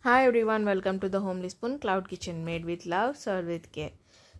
Hi everyone, welcome to the homely spoon cloud kitchen made with love serve with care.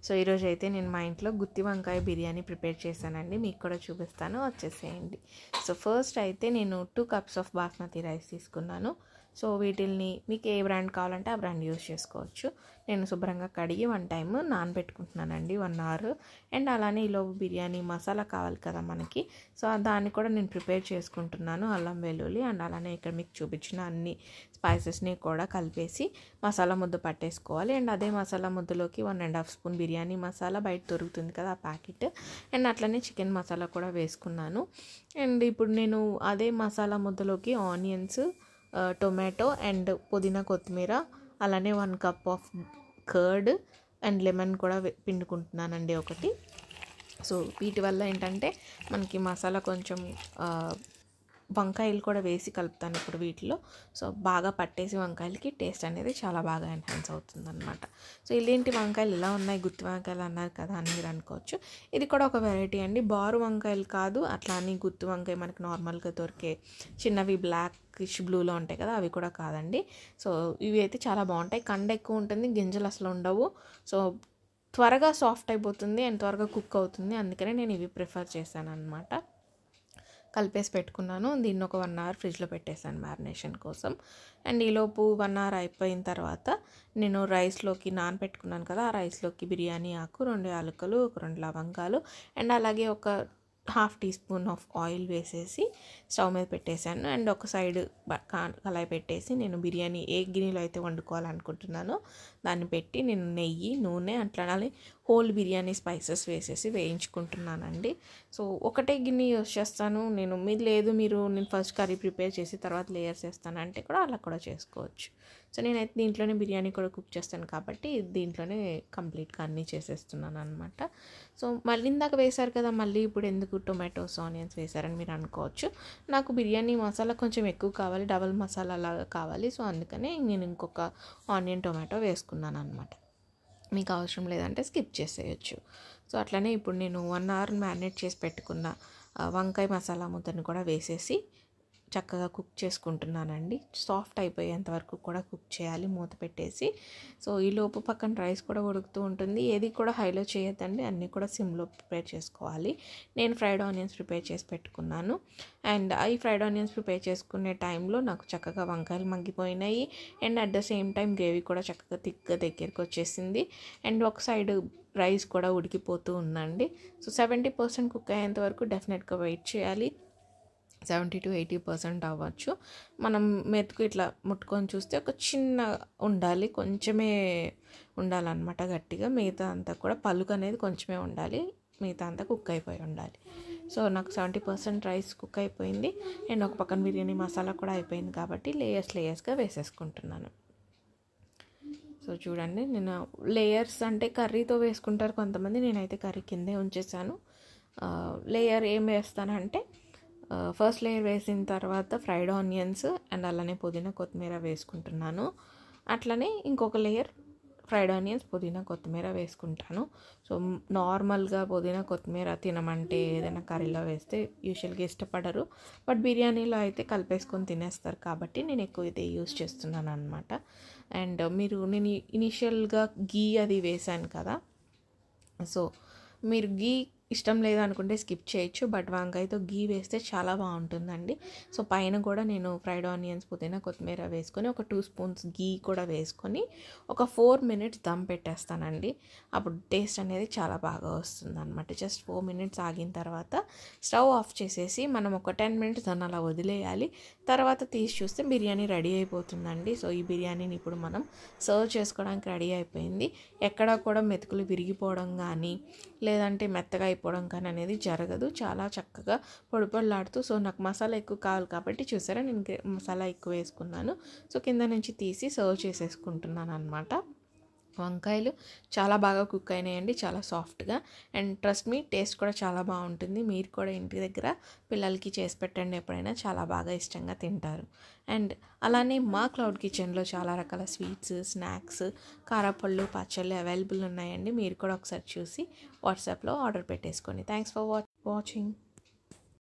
So ఈరోజు అయితే నేను మా ఇంట్లో గుత్తి వంకాయ బిర్యానీ ప్రిపేర్ చేశానండి. మీకు కూడా చూపిస్తాను, వచ్చేసేయండి. సో ఫస్ట్ అయితే నేను 2 cups ఆఫ్ బాస్మతి రైస్ తీసుకున్నాను. సో వీటిల్ని మీకు ఏ బ్రాండ్ కావాలంటే ఆ బ్రాండ్ యూస్ చేసుకోవచ్చు. నేను శుభ్రంగా కడిగి 1 టైం నానబెట్టుకుంటున్నానండి, 1 hour. అండ్ అలానే ఈలోపు బిర్యానీ మసాలా కావాలి కదా మనకి. సో దాన్ని కూడా నేను ప్రిపేర్ చేసుకుంటున్నాను, అల్లం వెల్లుల్లి. అండ్ అలానే ఇక్కడ మీకు చూపించిన అన్ని స్పైసెస్ని కూడా కలిపేసి మసాలా ముద్ద పట్టేసుకోవాలి. అండ్ అదే మసాలా ముద్దలోకి 1.5 స్పూన్ బిర్యానీ మసాలా బయట దొరుకుతుంది కదా, ఆ ప్యాకెట్. అండ్ అట్లనే చికెన్ మసాలా కూడా వేసుకున్నాను. అండ్ ఇప్పుడు నేను అదే మసాలా ముద్దలోకి ఆనియన్స్, టొమాటో అండ్ పుదీనా, కొత్తిమీర, అలానే 1 cup of curd and lemon కూడా పిండుకుంటున్నానండి ఒకటి. సో వీటి వల్ల ఏంటంటే మనకి మసాలా కొంచెం వంకాయలు కూడా వేసి కలుపుతాను ఇప్పుడు వీటిలో. సో బాగా పట్టేసి వంకాయలకి టేస్ట్ అనేది చాలా బాగా ఎన్హాన్స్ అవుతుంది అనమాట. సో ఇలాంటి వంకాయలు ఇలా ఉన్నాయి, గుత్తి వంకాయలు అన్నారు కదా అని మీరు అనుకోవచ్చు. ఇది కూడా ఒక వెరైటీ అండి, బారు వంకాయలు కాదు. అట్లా అని గుత్తి వంకాయ మనకి నార్మల్గా దొరికే చిన్నవి బ్లాకిష్ బ్లూలో ఉంటాయి కదా, అవి కూడా కాదండి. సో ఇవి అయితే చాలా బాగుంటాయి, కండ ఎక్కువ ఉంటుంది, గింజలు అసలు ఉండవు. సో త్వరగా సాఫ్ట్ అయిపోతుంది అండ్ త్వరగా కుక్ అవుతుంది. అందుకనే నేను ఇవి ప్రిఫర్ చేశాను అనమాట. కలిపేసి పెట్టుకున్నాను. దీన్ని ఒక 1 hour ఫ్రిడ్జ్లో పెట్టేశాను మ్యారినేషన్ కోసం. అండ్ ఈలోపు 1 hour అయిపోయిన తర్వాత నేను రైస్లోకి నానబెట్టుకున్నాను కదా, ఆ రైస్లోకి బిర్యానీ ఆకు, 2 యాలకులు, 2 లవంగాలు అండ్ అలాగే ఒక 1/2 teaspoon ఆఫ్ ఆయిల్ వేసేసి స్టవ్ మీద పెట్టేశాను. అండ్ ఒక సైడ్ కళాయి పెట్టేసి నేను బిర్యానీ ఏ గిన్నెలో అయితే వండుకోవాలనుకుంటున్నానో దాన్ని పెట్టి నేను నెయ్యి, నూనె అట్లానే హోల్ బిర్యానీ స్పైసెస్ వేసేసి వేయించుకుంటున్నానండి. సో ఒకటే గిన్నె యూస్ చేస్తాను నేను. మీరు లేదు, నేను ఫస్ట్ కర్రీ ప్రిపేర్ చేసి తర్వాత లేయర్స్ వేస్తాను అంటే కూడా అలా కూడా చేసుకోవచ్చు. సో నేనైతే దీంట్లోనే బిర్యానీ కూడా కుక్ చేస్తాను కాబట్టి దీంట్లోనే కంప్లీట్గా అన్నీ చేసేస్తున్నాను అనమాట. సో మళ్ళీ ఇందాక వేశారు కదా, మళ్ళీ ఇప్పుడు ఎందుకు టొమాటోస్, ఆనియన్స్ వేశారని మీరు అనుకోవచ్చు. నాకు బిర్యానీ మసాలా కొంచెం ఎక్కువ కావాలి, డబల్ మసాలా లాగా కావాలి. సో అందుకనే నేను ఇంకొక ఆనియన్, టొమాటో వేసుకున్నాను అనమాట. మీకు అవసరం లేదంటే స్కిప్ చేసేయచ్చు. సో అట్లనే ఇప్పుడు నేను 1 hour మ్యారినేట్ చేసి పెట్టుకున్న వంకాయ మసాలా ముద్దను కూడా వేసేసి చక్కగా కుక్ చేసుకుంటున్నానండి. సాఫ్ట్ అయిపోయేంత వరకు కూడా కుక్ చేయాలి మూత పెట్టేసి. సో ఈలోపు పక్కన రైస్ కూడా ఉడుకుతూ ఉంటుంది. ఏది కూడా హైలో చేయొద్దండి, అన్నీ కూడా సిమ్లో ప్రిపేర్ చేసుకోవాలి. నేను ఫ్రైడ్ ఆనియన్స్ ప్రిపేర్ చేసి పెట్టుకున్నాను. అండ్ ఈ ఫ్రైడ్ ఆనియన్స్ ప్రిపేర్ చేసుకునే టైంలో నాకు చక్కగా వంకాయలు మగ్గిపోయినాయి. And at the same time gravy కూడా చక్కగా థిక్గా దగ్గరికి వచ్చేసింది. అండ్ ఒక సైడ్ రైస్ కూడా ఉడికిపోతూ ఉందండి. సో 70% కుక్ అయ్యేంత వరకు డెఫినెట్గా వెయిట్ చేయాలి. 70 to 80% అవ్వచ్చు. మనం మెతుకు ఇట్లా ముట్టుకొని చూస్తే ఒక చిన్న ఉండాలి, కొంచెమే ఉండాలన్నమాట గట్టిగా. మిగతా అంతా కూడా పలుకు అనేది కొంచెమే ఉండాలి, మిగతా అంతా కుక్ అయిపోయి ఉండాలి. సో నాకు 70% రైస్ కుక్ అయిపోయింది. అండ్ ఒక పక్కన బిర్యానీ మసాలా కూడా అయిపోయింది కాబట్టి లేయర్స్గా వేసేసుకుంటున్నాను. సో చూడండి, నేను లేయర్స్ అంటే కర్రీతో వేసుకుంటారు కొంతమంది, నేనైతే కర్రీ కిందే ఉంచేసాను. లేయర్ ఏం వేస్తానంటే ఫస్ట్ లేయర్ వేసిన తర్వాత ఫ్రైడ్ ఆనియన్స్ అండ్ అలానే పుదీనా, కొత్తిమీర వేసుకుంటున్నాను. అట్లనే ఇంకొక లేయర్ ఫ్రైడ్ ఆనియన్స్, పుదీనా, కొత్తిమీర వేసుకుంటాను. సో నార్మల్గా పుదీనా, కొత్తిమీర తినమంటే ఏదైనా కర్రీలో వేస్తే యూజువల్గా ఇష్టపడరు, బట్ బిర్యానీలో అయితే కలిపేసుకొని తినేస్తారు కాబట్టి నేను ఎక్కువ ఇదే యూజ్ చేస్తున్నాను అనమాట. అండ్ నేను ఇనిషియల్గా గీ అది వేసాను కదా, సో మీరు గీ ఇష్టం లేదనుకుంటే స్కిప్ చేయొచ్చు, బట్ వంకాయతో గీ వేస్తే చాలా బాగుంటుందండి. సో పైన కూడా నేను ఫ్రైడ్ ఆనియన్స్, పుదీనా, కొత్తిమీర వేసుకొని ఒక 2 spoons గీ కూడా వేసుకొని ఒక 4 minutes దమ్ పెట్టేస్తానండి. అప్పుడు టేస్ట్ అనేది చాలా బాగా వస్తుంది అనమాట. జస్ట్ 4 minutes ఆగిన తర్వాత స్టవ్ ఆఫ్ చేసేసి మనం ఒక 10 minutes దాన్ని అలా వదిలేయాలి. తర్వాత తీసి చూస్తే బిర్యానీ రెడీ అయిపోతుందండి. సో ఈ బిర్యానీని ఇప్పుడు మనం సర్వ్ చేసుకోవడానికి రెడీ అయిపోయింది. ఎక్కడా కూడా మెతుకులు విరిగిపోవడం కానీ లేదంటే మెత్తగా అయిపోవడం కానీ అనేది జరగదు. చాలా చక్కగా పొడిలాడుతూ. సో నాకు మసాలా ఎక్కువ కావాలి కాబట్టి చూసారా, నేను మసాలా ఎక్కువ వేసుకున్నాను. సో కింద నుంచి తీసి సర్వ్ చేసేసుకుంటున్నాను అనమాట. వంకాయలు చాలా బాగా కుక్ అయినాయండి, చాలా సాఫ్ట్గా. అండ్ ట్రస్ట్ మీ, టేస్ట్ కూడా చాలా బాగుంటుంది. మీరు కూడా ఇంటి దగ్గర పిల్లలకి చేసి పెట్టండి, ఎప్పుడైనా చాలా బాగా ఇష్టంగా తింటారు. అండ్ అలానే మా క్లౌడ్ కిచెన్లో చాలా రకాల స్వీట్స్, స్నాక్స్, కారపళ్ళు, పచ్చళ్ళు అవైలబుల్ ఉన్నాయండి. మీరు కూడా ఒకసారి చూసి వాట్సాప్లో ఆర్డర్ పెట్టేసుకోండి. Thanks for watching.